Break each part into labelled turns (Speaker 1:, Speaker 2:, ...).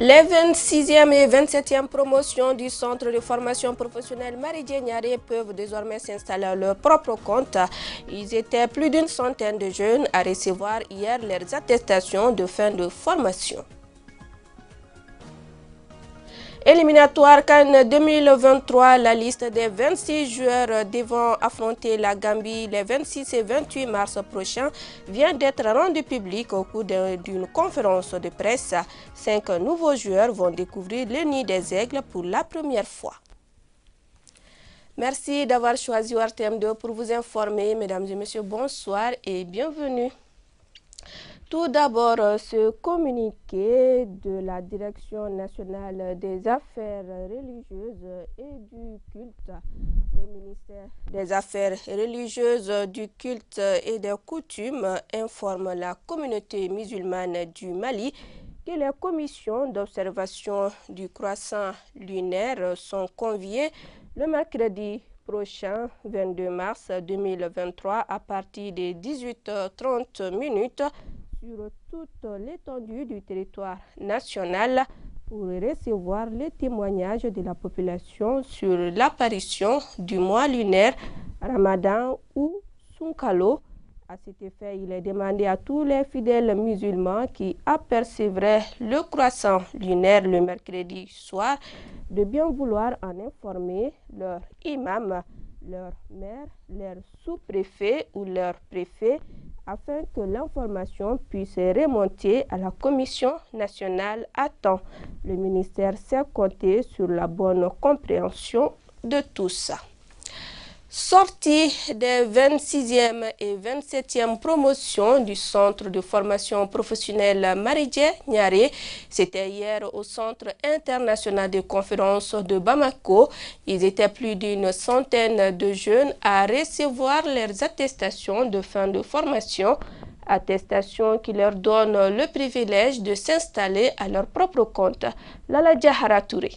Speaker 1: Les 26e et 27e promotions du Centre de formation professionnelle Marie Dieng peuvent désormais s'installer à leur propre compte. Ils étaient plus d'une centaine de jeunes à recevoir hier leurs attestations de fin de formation. Éliminatoire CAN 2023, la liste des 26 joueurs devant affronter la Gambie les 26 et 28 mars prochains vient d'être rendue publique au cours d'une conférence de presse. 5 nouveaux joueurs vont découvrir le nid des aigles pour la première fois. Merci d'avoir choisi ORTM2 pour vous informer. Mesdames et messieurs, bonsoir et bienvenue. Tout d'abord, ce communiqué de la Direction nationale des affaires religieuses et du culte. Le ministère des Affaires religieuses, du culte et des coutumes informe la communauté musulmane du Mali que les commissions d'observation du croissant lunaire sont conviées le mercredi prochain 22 mars 2023 à partir de 18h30 sur toute l'étendue du territoire national pour recevoir les témoignages de la population sur l'apparition du mois lunaire Ramadan ou Sunkalo. À cet effet, il est demandé à tous les fidèles musulmans qui apercevraient le croissant lunaire le mercredi soir de bien vouloir en informer leur imam, leur maire, leur sous-préfet ou leur préfet afin que l'information puisse remonter à la Commission nationale à temps. Le ministère sait compter sur la bonne compréhension de tous. Sortie des 26e et 27e promotions du Centre de formation professionnelle Marie Dieng, c'était hier au Centre international de conférences de Bamako. Ils étaient plus d'une centaine de jeunes à recevoir leurs attestations de fin de formation, attestations qui leur donnent le privilège de s'installer à leur propre compte. Lala Diahara Touré.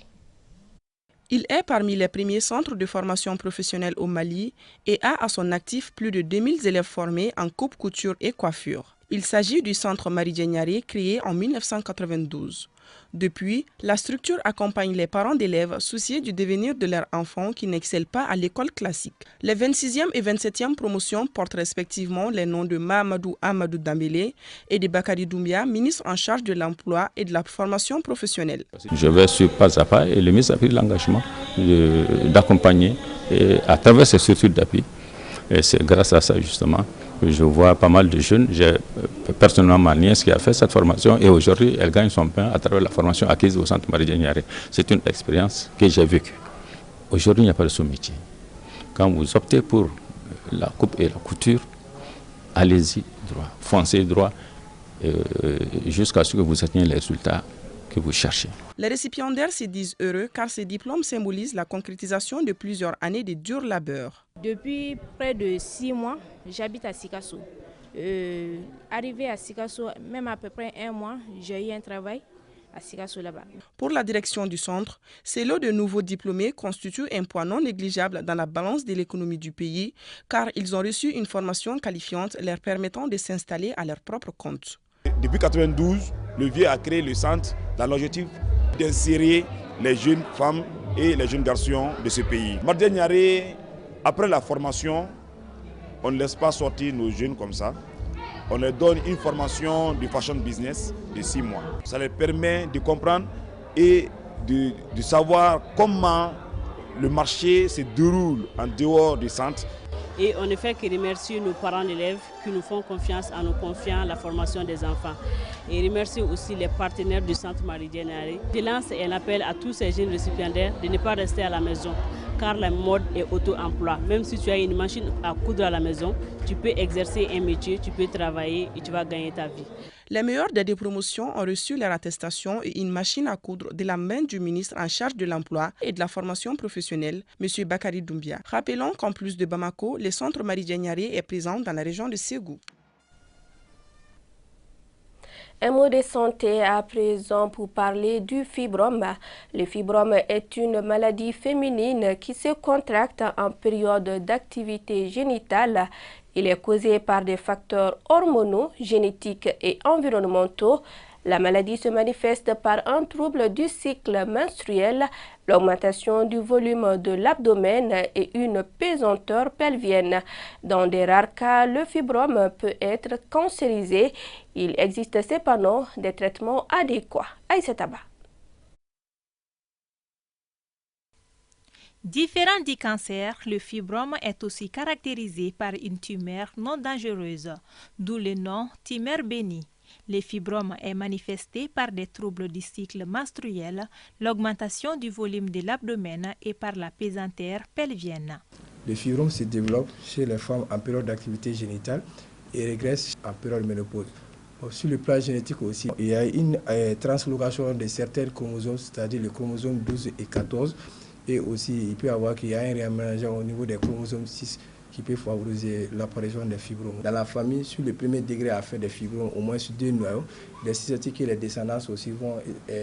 Speaker 2: Il est parmi les premiers centres de formation professionnelle au Mali et a à son actif plus de 2000 élèves formés en coupe, couture et coiffure. Il s'agit du centre Marie Dieng créé en 1992. Depuis, la structure accompagne les parents d'élèves souciés du devenir de leurs enfants qui n'excellent pas à l'école classique. Les 26e et 27e promotions portent respectivement les noms de Mahamadou Amadou Dambélé et de Bakari Doumbia, ministre en charge de l'emploi et de la formation professionnelle.
Speaker 3: Je vais suivre pas à pas et le ministre a pris l'engagement d'accompagner à travers ces structures d'appui. Et c'est grâce à ça justement que je vois pas mal de jeunes. J'ai personnellement ma nièce qui a fait cette formation et aujourd'hui elle gagne son pain à travers la formation acquise au centre Marie Dieng. C'est une expérience que j'ai vécue. Aujourd'hui il n'y a pas de sous-métier. Quand vous optez pour la coupe et la couture, allez-y droit, foncez droit jusqu'à ce que vous atteigniez les résultats que vous cherchez.
Speaker 2: Les récipiendaires se disent heureux car ces diplômes symbolisent la concrétisation de plusieurs années de dur labeur.
Speaker 4: Depuis près de 6 mois, j'habite à Sikasso. Arrivé à Sikasso, même à peu près 1 mois, j'ai eu un travail à Sikasso là-bas.
Speaker 2: Pour la direction du centre, ces lots de nouveaux diplômés constituent un poids non négligeable dans la balance de l'économie du pays car ils ont reçu une formation qualifiante leur permettant de s'installer à leur propre compte.
Speaker 5: Depuis 1992, le vieux a créé le centre dans l'objectif d'insérer les jeunes femmes et les jeunes garçons de ce pays. Marie Dieng, après la formation, on ne laisse pas sortir nos jeunes comme ça. On leur donne une formation de fashion business de 6 mois. Ça leur permet de comprendre et de savoir comment le marché se déroule en dehors du centre.
Speaker 6: Et on ne fait que remercier nos parents d'élèves qui nous font confiance en nous confiant la formation des enfants. Et remercier aussi les partenaires du centre Marie Dieng. Je lance un appel à tous ces jeunes récipiendaires de ne pas rester à la maison, car la mode est auto-emploi. Même si tu as une machine à coudre à la maison, tu peux exercer un métier, tu peux travailler et tu vas gagner ta vie.
Speaker 2: Les meilleurs des 2 promotions ont reçu leur attestation et une machine à coudre de la main du ministre en charge de l'emploi et de la formation professionnelle, M. Bakari Doumbia. Rappelons qu'en plus de Bamako, le centre Marie Dieng est présent dans la région de Ségou.
Speaker 1: Un mot de santé à présent pour parler du fibrome. Le fibrome est une maladie féminine qui se contracte en période d'activité génitale. Il est causé par des facteurs hormonaux, génétiques et environnementaux. La maladie se manifeste par un trouble du cycle menstruel, l'augmentation du volume de l'abdomen et une pesanteur pelvienne. Dans des rares cas, le fibrome peut être cancérisé. Il existe cependant des traitements adéquats. Aïssa Taba.
Speaker 7: Différent du cancer, le fibrome est aussi caractérisé par une tumeur non dangereuse, d'où le nom tumeur bénie. Le fibrome est manifesté par des troubles du cycle menstruel, l'augmentation du volume de l'abdomen et par la pesanteur pelvienne.
Speaker 8: Le fibrome se développe chez les femmes en période d'activité génitale et régresse en période ménopause. Sur le plan génétique aussi, il y a une translocation de certains chromosomes, c'est-à-dire les chromosomes 12 et 14. Et aussi, il peut y avoir qu'il y a un réaménagement au niveau des chromosomes 6 qui peut favoriser l'apparition des fibromes. Dans la famille, sur le premier degré à faire des fibromes, au moins sur 2 noyaux, les susceptibles et les descendants aussi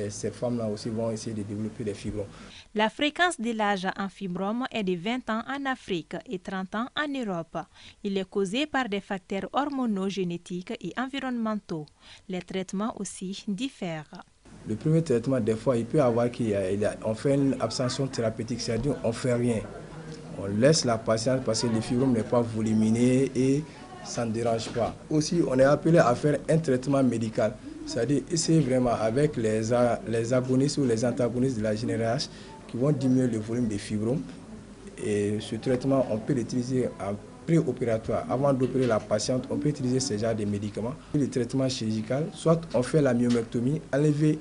Speaker 8: ces femmes-là aussi vont essayer de développer des fibromes.
Speaker 7: La fréquence de l'âge en fibrome est de 20 ans en Afrique et 30 ans en Europe. Il est causé par des facteurs hormonaux, génétiques et environnementaux. Les traitements aussi diffèrent.
Speaker 8: Le premier traitement, des fois, il peut y avoir qu'on fait une abstention thérapeutique, c'est-à-dire on ne fait rien. On laisse la patiente parce que le fibrome n'est pas volumineux et ça ne dérange pas. Aussi, on est appelé à faire un traitement médical, c'est-à-dire essayer vraiment avec les agonistes ou les antagonistes de la GnRH qui vont diminuer le volume des fibromes. Et ce traitement, on peut l'utiliser en préopératoire. Avant d'opérer la patiente, on peut utiliser ce genre de médicaments. Le traitement chirurgical, soit on fait la myomectomie, enlever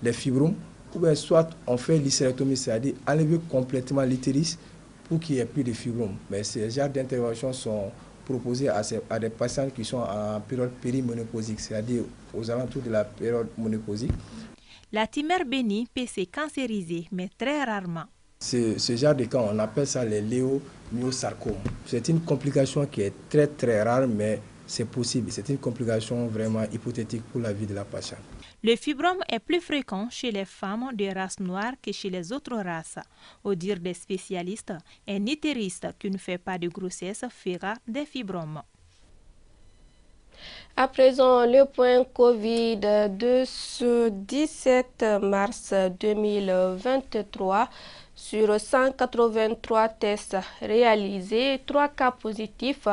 Speaker 8: les fibromes, ou bien soit on fait l'hystérectomie, c'est-à-dire enlever complètement l'utérus pour qu'il n'y ait plus de fibromes. Mais ces genres d'interventions sont proposées à des patients qui sont en période périménopausique, c'est-à-dire aux alentours de la période ménopausique.
Speaker 7: La tumeur bénie peut se cancériser, mais très rarement.
Speaker 8: Ce genre de cas, on appelle ça les léomyosarcomes. C'est une complication qui est très très rare, mais c'est possible. C'est une complication vraiment hypothétique pour la vie de la patiente.
Speaker 7: Le fibrome est plus fréquent chez les femmes de race noire que chez les autres races. Au dire des spécialistes, un utérus qui ne fait pas de grossesse fera des fibromes.
Speaker 1: À présent, le point Covid de ce 17 mars 2023. Sur 183 tests réalisés, 3 cas positifs,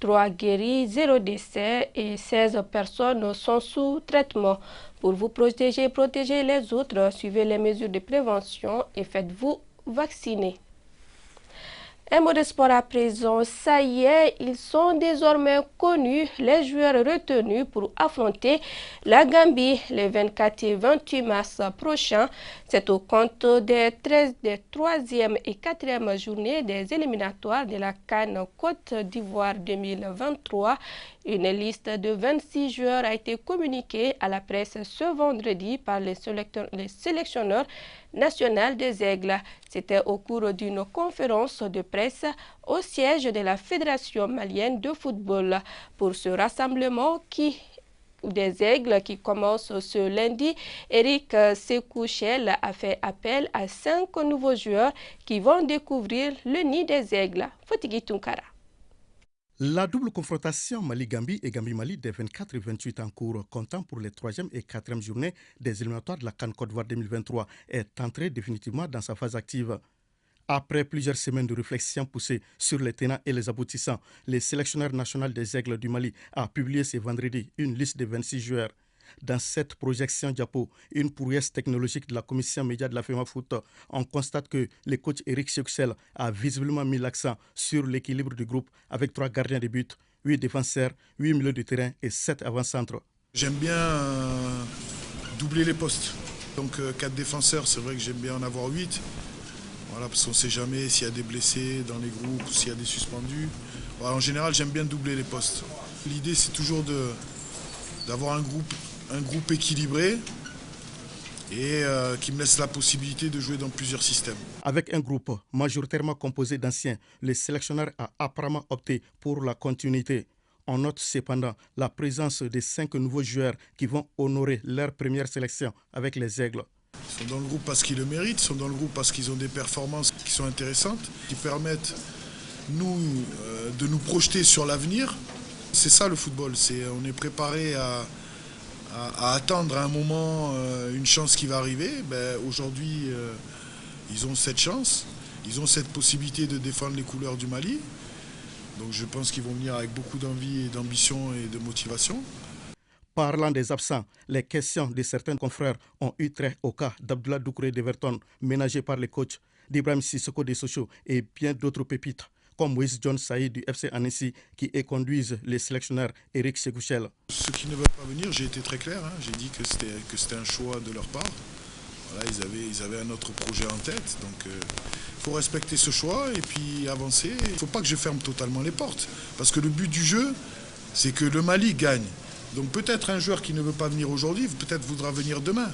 Speaker 1: 3 guéris, 0 décès et 16 personnes sont sous traitement. Pour vous protéger et protéger les autres, suivez les mesures de prévention et faites-vous vacciner. Un mot de sport à présent, ça y est, ils sont désormais connus, les joueurs retenus pour affronter la Gambie les 24 et 28 mars prochains. C'est au compte des 3e et 4e journées des éliminatoires de la CAN Côte d'Ivoire 2023. Une liste de 26 joueurs a été communiquée à la presse ce vendredi par les sélectionneurs national des Aigles. C'était au cours d'une conférence de presse au siège de la Fédération malienne de football. Pour ce rassemblement des Aigles qui commence ce lundi, Eric Sekouchel a fait appel à 5 nouveaux joueurs qui vont découvrir le nid des Aigles. Fotigui Tunkara.
Speaker 9: La double confrontation Mali-Gambie et Gambie-Mali des 24 et 28 en cours, comptant pour les 3e et 4e journées des éliminatoires de la CAN Côte d'Ivoire 2023, est entrée définitivement dans sa phase active. Après plusieurs semaines de réflexion poussée sur les tenants et les aboutissants, le sélectionneur national des Aigles du Mali a publié ce vendredi une liste de 26 joueurs. Dans cette projection diapo, une prouesse technologique de la commission média de la FEMA Foot, on constate que le coach Eric Sekouchel a visiblement mis l'accent sur l'équilibre du groupe avec 3 gardiens de but, 8 défenseurs, 8 milieux de terrain et 7 avant-centres.
Speaker 10: J'aime bien doubler les postes. Donc 4 défenseurs, c'est vrai que j'aime bien en avoir 8. Voilà, parce qu'on ne sait jamais s'il y a des blessés dans les groupes ou s'il y a des suspendus. Voilà, en général, j'aime bien doubler les postes. L'idée, c'est toujours d'avoir un groupe équilibré et qui me laisse la possibilité de jouer dans plusieurs systèmes.
Speaker 9: Avec un groupe majoritairement composé d'anciens, le sélectionneur a apparemment opté pour la continuité. On note cependant la présence de 5 nouveaux joueurs qui vont honorer leur première sélection avec les Aigles.
Speaker 10: Ils sont dans le groupe parce qu'ils le méritent, ils sont dans le groupe parce qu'ils ont des performances qui sont intéressantes, qui permettent de nous projeter sur l'avenir. C'est ça le football, on est préparé à à attendre un moment une chance qui va arriver. Ben, aujourd'hui, ils ont cette chance, ils ont cette possibilité de défendre les couleurs du Mali. Donc je pense qu'ils vont venir avec beaucoup d'envie et d'ambition et de motivation.
Speaker 9: Parlant des absents, les questions de certains confrères ont eu trait au cas d'Abdullah Doucouré d'Everton, ménagé par les coachs, d'Ibrahim Sissoko de Sochaux et bien d'autres pépites, comme Moïse John Saïd du FC Annecy, qui conduisent les sélectionneurs Eric Segouchel.
Speaker 10: Ceux qui ne veulent pas venir, j'ai été très clair, j'ai dit que c'était un choix de leur part. Voilà, ils avaient un autre projet en tête, donc il faut respecter ce choix et puis avancer. Il ne faut pas que je ferme totalement les portes, parce que le but du jeu, c'est que le Mali gagne. Donc peut-être un joueur qui ne veut pas venir aujourd'hui, peut-être voudra venir demain.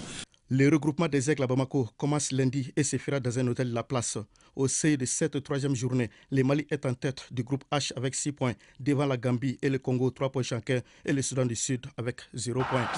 Speaker 9: Le regroupement des Aigles à Bamako commence lundi et se fera dans un hôtel La Place. Au sein de cette troisième journée, le Mali est en tête du groupe H avec 6 points, devant la Gambie et le Congo 3 points chacun et le Soudan du Sud avec 0 points.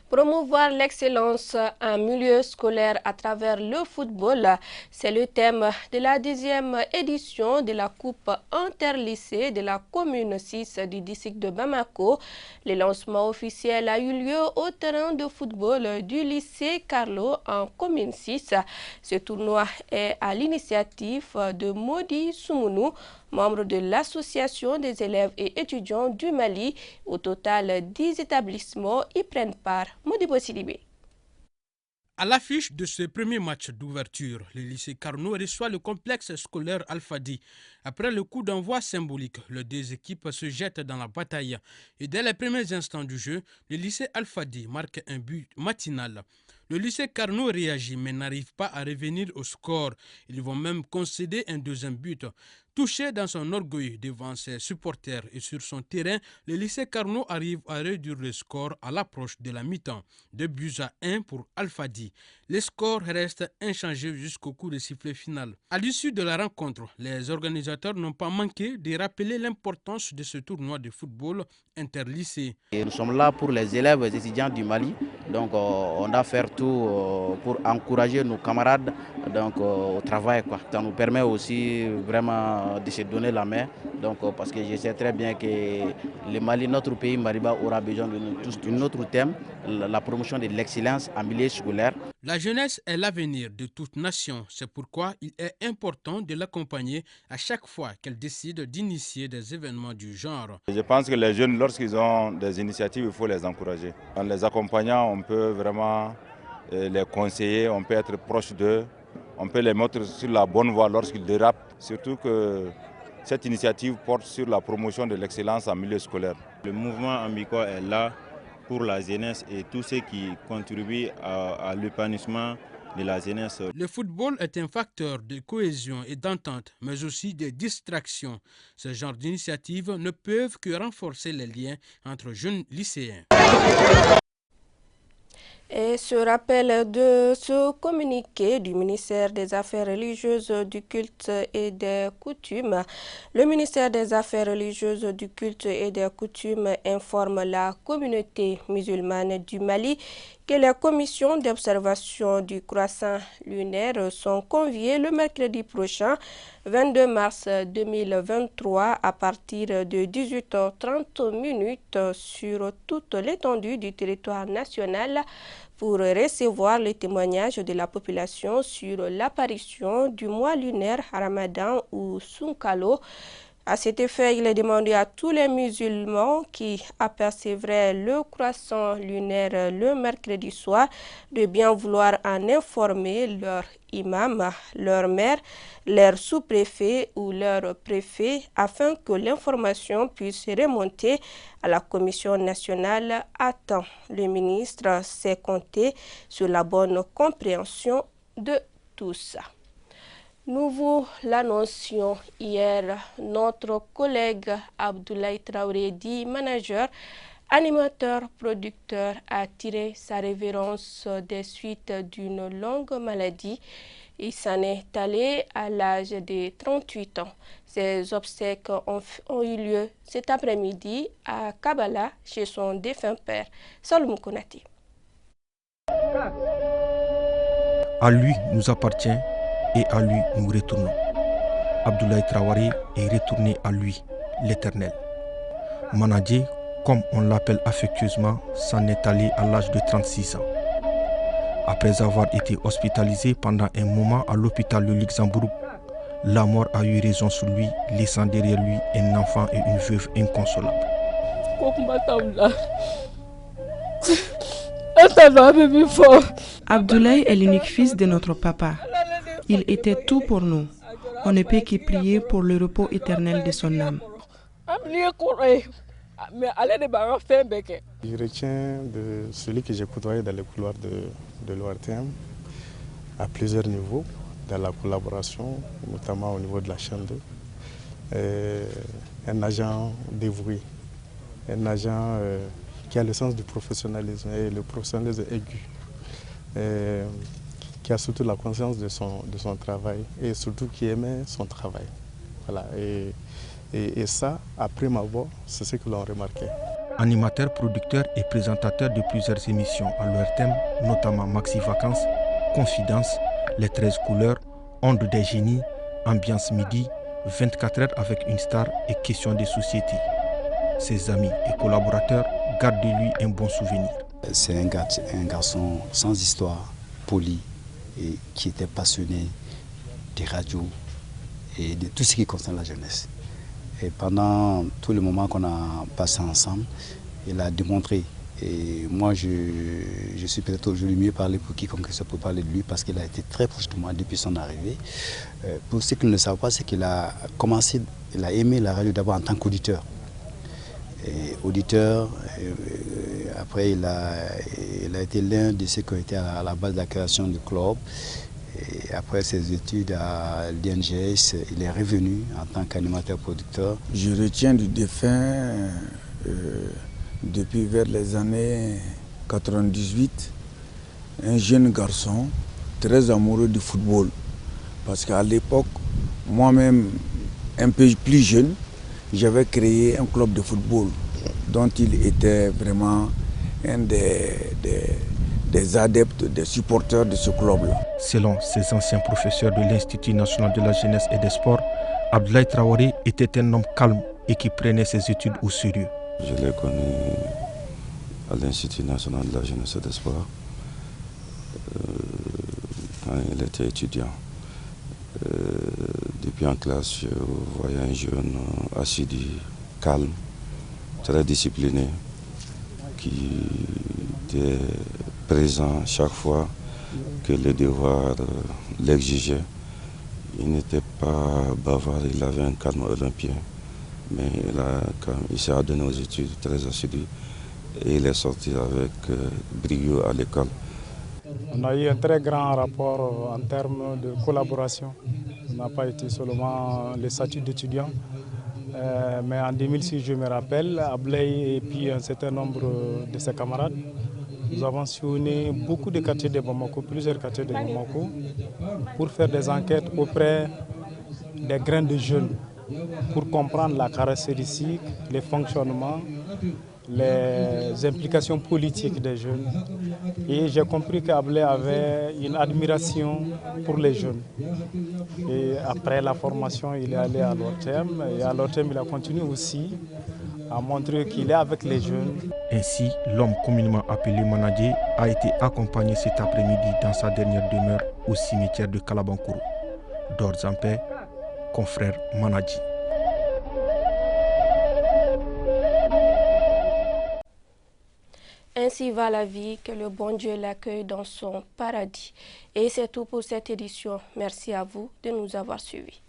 Speaker 1: Promouvoir l'excellence en milieu scolaire à travers le football, c'est le thème de la 10e édition de la Coupe interlycée de la commune 6 du district de Bamako. Le lancement officiel a eu lieu au terrain de football du lycée Carlo en commune 6. Ce tournoi est à l'initiative de Modi Soumounou, membre de l'association des élèves et étudiants du Mali. Au total, 10 établissements y prennent part. Modibo Sidibé.
Speaker 11: À l'affiche de ce premier match d'ouverture, le lycée Carnot reçoit le complexe scolaire Al-Fadi. Après le coup d'envoi symbolique, les deux équipes se jettent dans la bataille. Et dès les premiers instants du jeu, le lycée Al-Fadi marque un but matinal. Le lycée Carnot réagit mais n'arrive pas à revenir au score. Ils vont même concéder un deuxième but. Touché dans son orgueil devant ses supporters et sur son terrain, le lycée Carnot arrive à réduire le score à l'approche de la mi-temps. 2-1 pour Al-Fadi. Le score reste inchangé jusqu'au coup de sifflet final. À l'issue de la rencontre, les organisateurs n'ont pas manqué de rappeler l'importance de ce tournoi de football interlycée.
Speaker 12: Nous sommes là pour les élèves et étudiants du Mali. Donc on doit faire tout pour encourager nos camarades au travail. Ça nous permet aussi vraiment de se donner la main. Parce que je sais très bien que le Mali, notre pays Mariba, aura besoin d'un autre thème, la promotion de l'excellence en milieu scolaire.
Speaker 11: La jeunesse est l'avenir de toute nation. C'est pourquoi il est important de l'accompagner à chaque fois qu'elle décide d'initier des événements du genre.
Speaker 13: Je pense que les jeunes, lorsqu'ils ont des initiatives, il faut les encourager. En les accompagnant, on peut vraiment les conseiller, on peut être proche d'eux, on peut les mettre sur la bonne voie lorsqu'ils dérapent. Surtout que cette initiative porte sur la promotion de l'excellence en milieu scolaire.
Speaker 14: Le mouvement Ambico est là pour la jeunesse et tous ceux qui contribuent à l'épanouissement de la jeunesse.
Speaker 11: Le football est un facteur de cohésion et d'entente, mais aussi de distraction. Ce genre d'initiatives ne peuvent que renforcer les liens entre jeunes lycéens.
Speaker 1: Et ce rappel de ce communiqué du ministère des Affaires religieuses, du culte et des coutumes. Le ministère des Affaires religieuses, du culte et des coutumes informe la communauté musulmane du Mali que les commissions d'observation du croissant lunaire sont conviées le mercredi prochain, 22 mars 2023, à partir de 18h30 sur toute l'étendue du territoire national pour recevoir les témoignages de la population sur l'apparition du mois lunaire Ramadan ou Sunkalo. À cet effet, il est demandé à tous les musulmans qui apercevraient le croissant lunaire le mercredi soir de bien vouloir en informer leur imam, leur maire, leur sous-préfet ou leur préfet afin que l'information puisse remonter à la Commission nationale à temps. Le ministre s'est compté sur la bonne compréhension de tous. Nous vous l'annoncions hier, notre collègue Abdoulaye Traoré, dit manager, animateur, producteur, a tiré sa révérence des suites d'une longue maladie. Il s'en est allé à l'âge de 38 ans. Ses obsèques ont eu lieu cet après-midi à Kabala, chez son défunt père, Saloum Konati.
Speaker 15: À lui nous appartient et à lui nous retournons. Abdoulaye Traoré est retourné à lui, l'Éternel. Managé, comme on l'appelle affectueusement, s'en est allé à l'âge de 36 ans. Après avoir été hospitalisé pendant un moment à l'hôpital de Luxembourg, la mort a eu raison sur lui, laissant derrière lui un enfant et une veuve inconsolables.
Speaker 2: Abdoulaye est l'unique fils de notre papa. Il était tout pour nous. On ne peut qu'y prier pour le repos éternel de son âme.
Speaker 16: Je retiens de celui que j'ai côtoyé dans les couloirs de l'ORTM à plusieurs niveaux, dans la collaboration, notamment au niveau de la chaîne 2. Un agent dévoué, un agent qui a le sens du professionnalisme et le professionnalisme aigu, qui a surtout la conscience de son travail et surtout qui aimait son travail. Voilà. Et ça, à prime abord, c'est ce que l'on remarquait.
Speaker 15: Animateur, producteur et présentateur de plusieurs émissions à l'ORTM, notamment Maxi Vacances, Confidence, Les 13 couleurs, Onde des génies, Ambiance midi, 24 heures avec une star et Questions de société. Ses amis et collaborateurs gardent de lui un bon souvenir.
Speaker 17: C'est un garçon sans histoire, poli et qui était passionné des radios et de tout ce qui concerne la jeunesse. Et pendant tout le moment qu'on a passé ensemble, il a démontré. Et moi, je suis peut-être aujourd'hui mieux parler pour quiconque ça peut parler de lui parce qu'il a été très proche de moi depuis son arrivée. Pour ceux qui ne le savent pas, c'est qu'il a commencé, il a aimé la radio d'abord en tant qu'auditeur. Et auditeur, après il a été l'un de ceux qui ont été à la base de la création du club. Et après ses études à l'INGS, il est revenu en tant qu'animateur-producteur.
Speaker 18: Je retiens du défunt depuis vers les années 98, un jeune garçon très amoureux du football. Parce qu'à l'époque, moi-même, un peu plus jeune, j'avais créé un club de football dont il était vraiment un des adeptes, des supporters de ce club-là.
Speaker 15: Selon ses anciens professeurs de l'Institut national de la jeunesse et des sports, Abdoulaye Traoré était un homme calme et qui prenait ses études au sérieux.
Speaker 19: Je l'ai connu à l'Institut national de la jeunesse et des sports quand il était étudiant. Depuis en classe, je voyais un jeune assidu, calme, très discipliné, qui était présent chaque fois que le devoir l'exigeait. Il n'était pas bavard, il avait un calme olympien, mais il s'est adonné aux études, très assidu, et il est sorti avec brio à l'école.
Speaker 16: On a eu un très grand rapport en termes de collaboration. On n'a pas été seulement les statuts d'étudiants, mais en 2006, je me rappelle, Abdoulaye et puis un certain nombre de ses camarades, nous avons sillonné beaucoup de quartiers de Bamako, plusieurs quartiers de Bamako, pour faire des enquêtes auprès des grains de jeunes, pour comprendre la caractéristique, les fonctionnements, les implications politiques des jeunes. Et j'ai compris qu'Abdoulaye avait une admiration pour les jeunes. Et après la formation, il est allé à l'ORTM. Et à l'ORTM, il a continué aussi à montrer qu'il est avec les jeunes.
Speaker 15: Ainsi, l'homme communément appelé Manadji a été accompagné cet après-midi dans sa dernière demeure au cimetière de Kalabankourou. D'ordre en paix, confrère Manadji.
Speaker 1: Ainsi va la vie, que le bon Dieu l'accueille dans son paradis. Et c'est tout pour cette édition. Merci à vous de nous avoir suivis.